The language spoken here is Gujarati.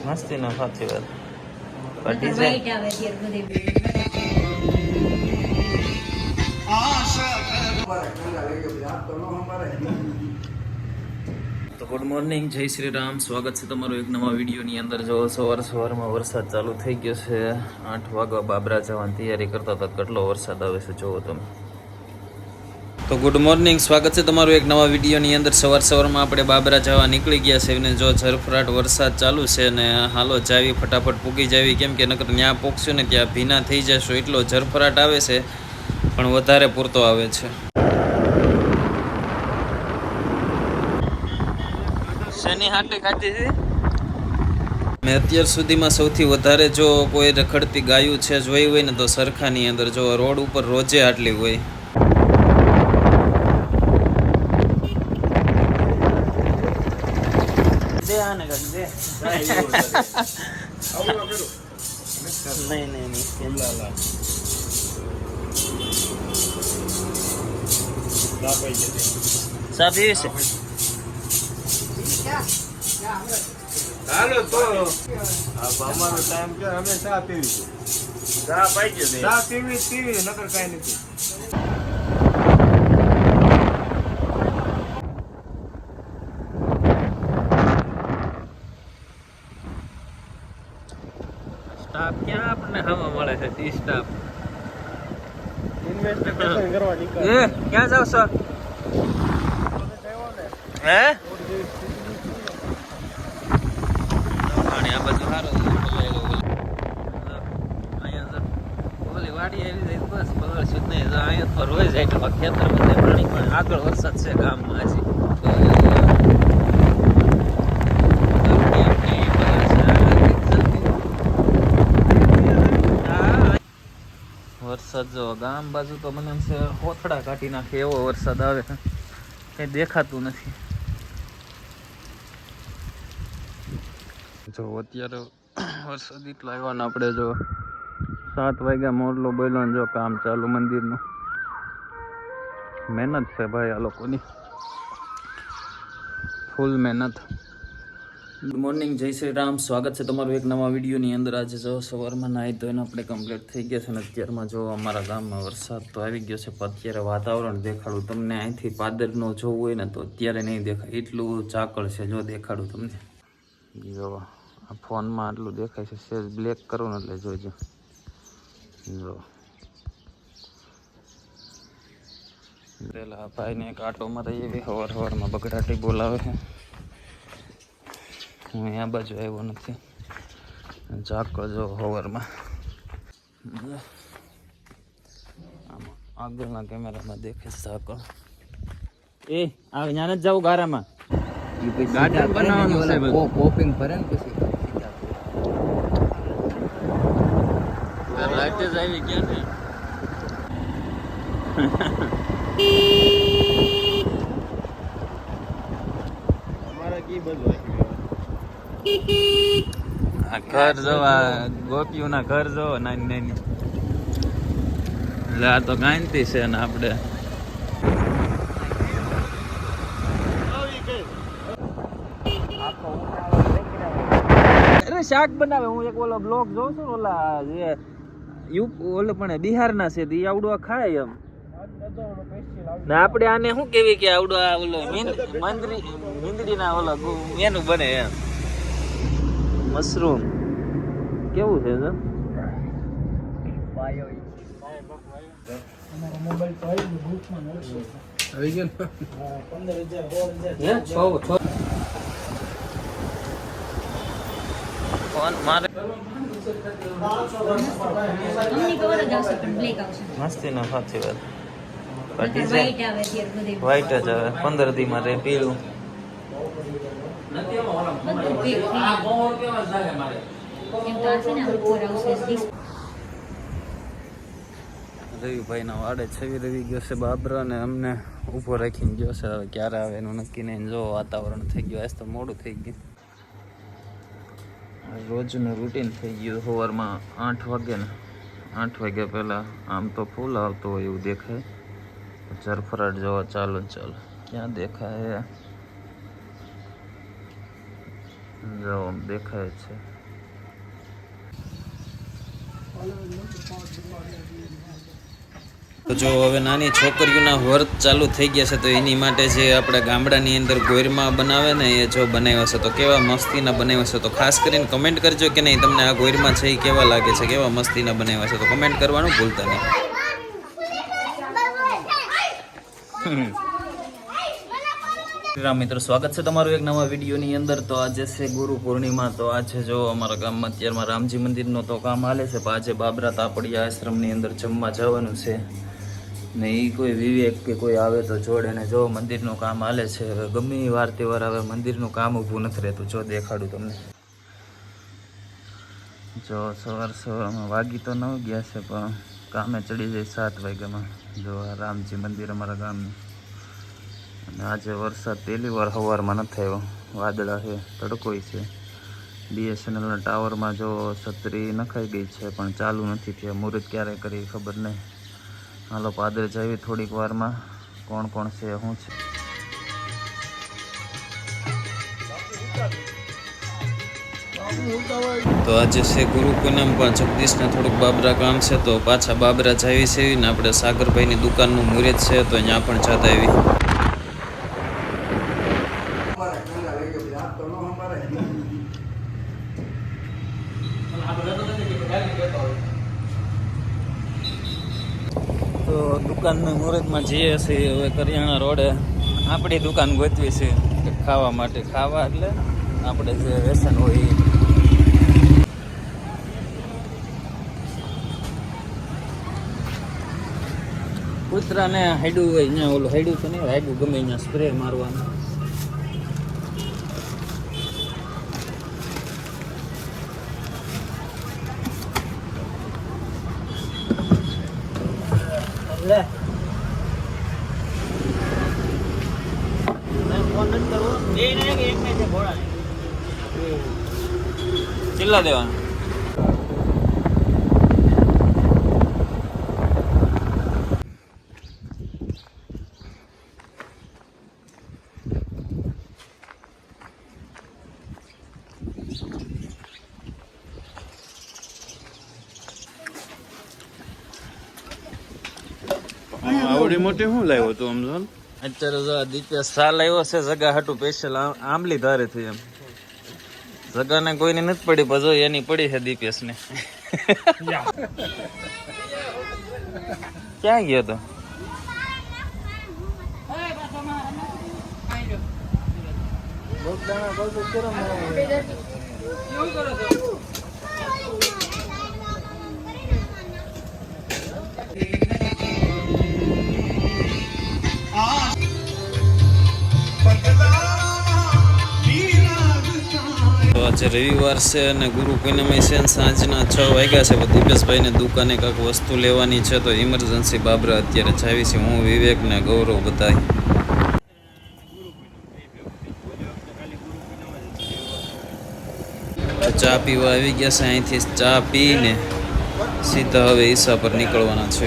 મસ્તી ના સાચી વાત ડિઝાઇન તો ગુડ મોર્નિંગ, જય શ્રી રામ. સ્વાગત છે તમારું એક નવા વિડીયોની અંદર. જો સવારમાં વરસાદ ચાલુ થઈ ગયો છે. 8 વાગ્યા બાબરા જવાની તૈયારી કરતા હતા, કેટલો વરસાદ આવે છે જોવો તમે. તો ગુડ મોર્નિંગ, સ્વાગત છે તમારું એક નવા વિડીયોની અંદર. સવારમાં આપણે બાબરા જવા નીકળી ગયા છે અને જો ઝરફરાટ વરસાદ ચાલુ છે ને હાલો જાવી, ફટાફટ પૂગી જાવી, કેમ કે નકર ત્યાં પૂગશું ને ત્યાં ભીના થઈ જશું. એટલો ઝરફરાટ આવે છે, પણ વધારે પૂરતો આવે છે. શેની હાટે ખાધી છે? મેં અત્યાર સુધીમાં સૌથી વધારે જો કોઈ રખડતી ગાયું છે જોઈ હોય ને તો સરખાની અંદર. જો રોડ ઉપર રોજે આટલી હોય. સાહેબ છે. હાલો તો અમારો ટાઈમ કે અમે ચા પીવી, ચા પાઈ ગયો, ચા પીવી નકર કાંઈ નથી. સ્ટાફ ક્યાં આપણને હવા મળે છે? ટી સ્ટાફ ઇન્વેસ્ટિગેશન કરવા નીકળ્યા. ક્યાં જાવ છો? હે આ બધું સારું અહીંયા ઓલી વાડી આવી જાય બસ બગડશું જ નહીં. અહીંયા પર હોય જાય એટલે ખેતરમાં પાણી પણ આગળ વરસાદ છે ગામમાં. હજી વરસાદ જો ગામ બાજુ તો મને એમ છે કોથળા કાઢી નાખે એવો વરસાદ આવે, કંઈ દેખાતું નથી. જો અત્યારે વરસાદ એટલો આવ્યો ને આપણે જો 7 વાગ્યા મોરલો બોલ્યો ને જો કામ ચાલુ મંદિરનું. મહેનત છે ભાઈ આ લોકોની, ફૂલ મહેનત. ગુડ મોર્નિંગ, જય શ્રી રામ. સ્વાગત છે તમારું એક નવા વિડીયોની અંદર. આજે જો સવારમાં નાહી ધોઈને આપણે કમ્પ્લીટ થઈ ગયા છે અને અત્યારમાં જો અમારા ગામમાં વરસાદ તો આવી ગયો છે. પણ અત્યારે વાતાવરણ દેખાડું તમને. અહીંથી પાદરનો જોવું હોય ને તો અત્યારે નહીં દેખાય, એટલું ઝાકળ છે. જો દેખાડું તમને, જો આ ફોનમાં આટલું દેખાય છે. સેજ બ્લેક કરું ને એટલે જોજો. જો પેલા ભાઈને એક આટો મારે એવી હવારમાં બગડાટી બોલાવે છે. હું આ બાજુ આવ્યો નથી. ઝાકળ જો હવારમાં આગળના કેમેરામાં દેખાય ઝાકળ. એ આ જ્ઞાન જ જાવ ગારામાં ગાર્ડન બનાવવાનું છે. પોપિંગ ભરે ને પછી લાઈટ જ આવી ગયા ને. અમારા કી બધું આ ઘર જોવા, ગોપીઓના ઘર જોવો નાની નાની. એટલે આ તો ગાંધી છે ને આપણે શાક બનાવે. હું એક ઓલો બ્લોગ જોઉં છું, ઓલા જે ઓલે પણ બિહારના છે એ આવડું ખાય એમ ને. આપણે આને શું કેવી કે આવડું ઓલો મીંદડીના ઓલા એનું બને એમ મશરૂમ. કેવું છે તો મસ્તી ના સાચી વાત. ડિઝાઇન વ્હાઈટ જ આવે. 15 દી માં રે પીળું. રવિભાઈ ના વાડે છવી રવી ગયો છે બાબરા ને અમને ઉભો રાખીને ગયો છે. હવે ક્યારે આવે એનું નક્કી નહીં. જો વાતાવરણ થઈ ગયું, આજ તો મોડું થઈ ગયું. રોજનું રૂટીન થઈ ગયું. સવારમાં 8 વાગે ને 8 વાગ્યા પહેલાં આમ તો ફૂલ આવતો હોય એવું દેખાય. ઝરફરાટ જોવા ચાલો ક્યાં દેખાય. જો દેખાય છે. તો જો હવે નાની છોકરીઓના વ્રત ચાલુ થઈ ગયા છે, તો એની માટે જે આપણે ગામડાની અંદર ગોયરમાં બનાવે ને એ જો બનાવ્યા છે, તો કેવા મસ્તીના બનાવ્યા છે. તો ખાસ કરીને કમેન્ટ કરજો કે નહીં તમને આ ગોયરમાં છે એ કેવા લાગે છે, કેવા મસ્તીના બનાવ્યા છે. તો કમેન્ટ કરવાનું ભૂલતા નહીં. રામ મિત્રો, સ્વાગત છે તમારું એક નવા વિડીયોની અંદર. તો આજે છે ગુરુ પૂર્ણિમા. તો આજે જો અમારા ગામમાં અત્યારમાં રામજી મંદિરનો તો કામ હાલે છે, પણ આજે બાબરા તાપડિયા આશ્રમની અંદર જમવા જવાનું છે ને એ કોઈ વિવેક કે કોઈ આવે તો જોડે ને જો મંદિરનું કામ હાલે છે. હવે ગમે એ વાર તહેવાર આવે મંદિરનું કામ ઊભું નથી રહેતું. જો દેખાડું તમને. જો સવારમાં વાગી તો 9 ગયા છે, પણ કામે ચડી જાય 7 વાગ્યામાં. જો આ રામજી મંદિર અમારા ગામનું. અને આજે વરસાદ પહેલી વાર સવારમાં નથી આવ્યો. વાદળા છે, તડકોય છે. BSNLના ટાવરમાં જો છત્રી નખાઈ ગઈ છે, પણ ચાલુ નથી થયા. મુહૂર્ત ક્યારે કરી ખબર નહીં. હાલો પાદર જાવી થોડીક વારમાં. કોણ કોણ છે શું છે. તો આજે છે ગુરુ પૂનમ, પણ જગદીશને થોડુંક બાબરા કામ છે, તો પાછા બાબરા જાવી છે ને આપણે સાગરભાઈની દુકાનનું મુહૂર્ત છે, તો અહીંયા પણ જતા આવી. તો દુકાનના મુહૂર્તમાં જઈએ છીએ. હવે કરિયાણા રોડે આપણી દુકાન ગોતવી છે ખાવા માટે. ખાવા એટલે આપણે જે વ્યસન હોય એ. કૂતરાને હાઈડું હોય અહીંયા, ઓલું હાઈડું તો નહીં, હાઈડું ગમે અહીંયા સ્પ્રે મારવાનું. ચિલ્લા દેવાનું. આવડી મોટી શું લાવ્યો તું સમજો. અત્યારે જો દીપેશ સાલ આવ્યો છે જગા હાટું સ્પેશિયલ આંબલી ધારે થી. એમ જગાને કોઈને નથી પડી, પણ જો એની પડી છે દીપેશને. ક્યાં ગયો તો? આજે રવિવાર છે અને ગુરુ પૂનમે છે. સાંજના 6 વાગ્યા છે. દીપેશભાઈને દુકાને કાંઈક વસ્તુ લેવાની છે, તો ઇમરજન્સી બાબરા અત્યારે જાવી છે. હું, વિવેક ને ગૌરવ બધાય. ચા પીવા આવી ગયા છે. અહીંથી ચા પીને સીધા હવે ઈસા પર નીકળવાના છે.